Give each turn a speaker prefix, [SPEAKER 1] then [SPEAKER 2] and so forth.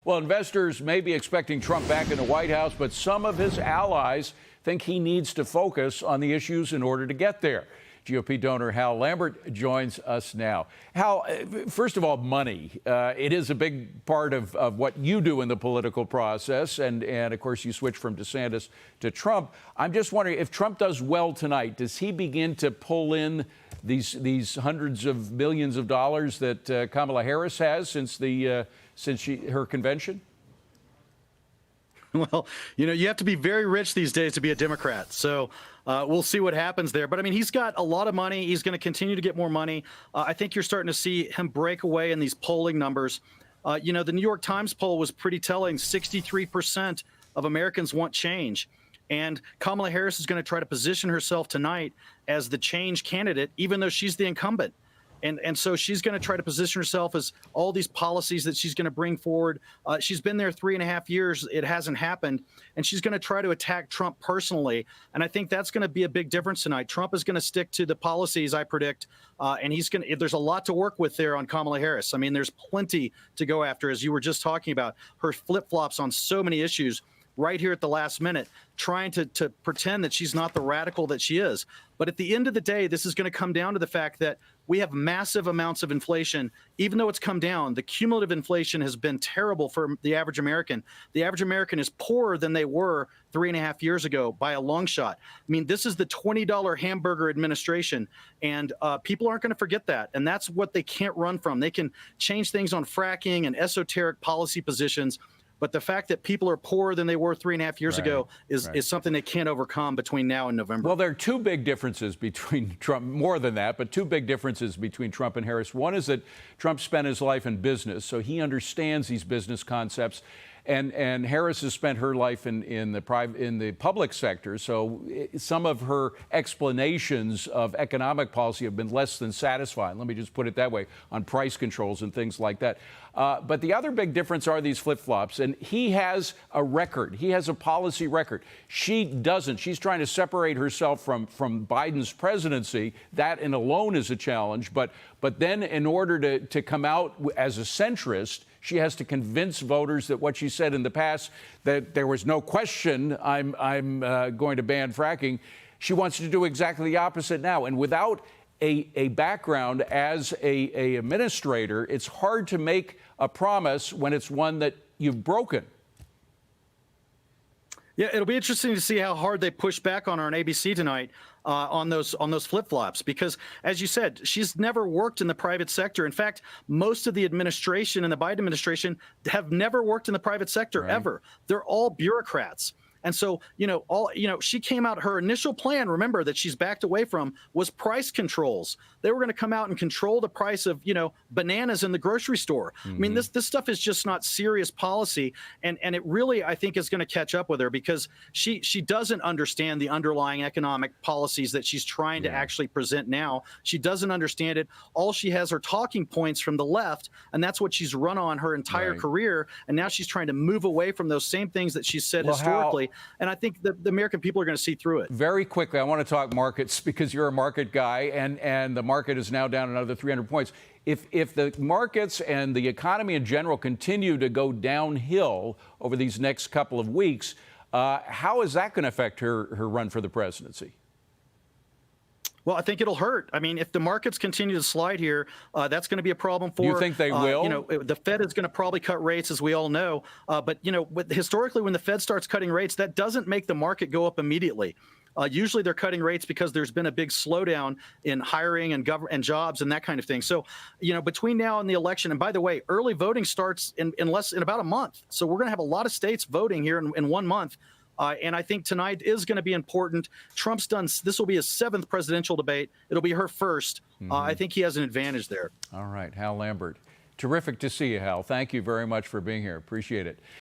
[SPEAKER 1] Well, investors may be expecting Trump back in the White House, but some of his allies think he needs to focus on the issues in order to get there. GOP donor Hal Lambert joins us now. Hal, first of all, money. It is a big part of what you do in the political process. And of course, you switch from DeSantis to Trump. I'm just wondering, if Trump does well tonight, does he begin to pull in these hundreds of millions of dollars that Kamala Harris has since her convention?
[SPEAKER 2] Well, you have to be very rich these days to be a Democrat. So we'll see what happens there. But I mean, he's got a lot of money. He's going to continue to get more money. I think you're starting to see him break away in these polling numbers. The New York Times poll was pretty telling. 63% of Americans want change. And Kamala Harris is going to try to position herself tonight as the change candidate, even though she's the incumbent. And so she's going to try to position herself as all these policies that she's going to bring forward. She's been there 3.5 years. It hasn't happened. And she's going to try to attack Trump personally. And I think that's going to be a big difference tonight. Trump is going to stick to the policies, I predict. And there's a lot to work with there on Kamala Harris. I mean, there's plenty to go after, as you were just talking about, her flip-flops on so many issues right here at the last minute, trying to pretend that she's not the radical that she is. But at the end of the day, this is going to come down to the fact that we have massive amounts of inflation. Even though it's come down, the cumulative inflation has been terrible for the average American. The average American is poorer than they were 3.5 years ago by a long shot. I mean, this is the $20 hamburger administration, and people aren't going to forget that. And that's what they can't run from. They can change things on fracking and esoteric policy positions, but the fact that people are poorer than they were 3.5 years ago is something they can't overcome between now and November.
[SPEAKER 1] Well, there are two big differences between Trump, more than that, but two big differences between Trump and Harris. One is that Trump spent his life in business, so he understands these business concepts. And Harris has spent her life in the public sector, so some of her explanations of economic policy have been less than satisfying. Let me just put it that way, on price controls and things like that. But the other big difference are these flip-flops, and he has a record. He has a policy record. She doesn't. She's trying to separate herself from Biden's presidency. That and alone is a challenge. But then in order to come out as a centrist, she has to convince voters that what she said in the past, that there was no question I'm going to ban fracking. She wants to do exactly the opposite now. And without a background as a administrator, it's hard to make a promise when it's one that you've broken.
[SPEAKER 2] Yeah, it'll be interesting to see how hard they push back on her on ABC tonight on those flip-flops, because, as you said, she's never worked in the private sector. In fact, most of the administration and the Biden administration have never worked in the private sector ever. They're all bureaucrats. And so, she came out, her initial plan, remember, that she's backed away from, was price controls. They were going to come out and control the price of, bananas in the grocery store. I mean, this stuff is just not serious policy. And it really, I think, is going to catch up with her, because she doesn't understand the underlying economic policies that she's trying to actually present now. She doesn't understand it. All she has are talking points from the left, and that's what she's run on her entire career. And now she's trying to move away from those same things that she's said historically. And I think the American people are going to see through it.
[SPEAKER 1] Very quickly, I want to talk markets, because you're a market guy, and the market is now down another 300 points. If the markets and the economy in general continue to go downhill over these next couple of weeks, how is that going to affect her run for the presidency?
[SPEAKER 2] Well, I think it'll hurt. I mean, if the markets continue to slide here, that's going to be a problem for her.
[SPEAKER 1] You think they will?
[SPEAKER 2] The Fed is going to probably cut rates, as we all know. But historically, when the Fed starts cutting rates, that doesn't make the market go up immediately. Usually they're cutting rates because there's been a big slowdown in hiring and jobs and that kind of thing. So, between now and the election, and by the way, early voting starts in about a month. So we're going to have a lot of states voting here in 1 month. And I think tonight is going to be important. Trump's done, this will be his 7th presidential debate. It'll be her first. I think he has an advantage there.
[SPEAKER 1] All right, Hal Lambert. Terrific to see you, Hal. Thank you very much for being here. Appreciate it.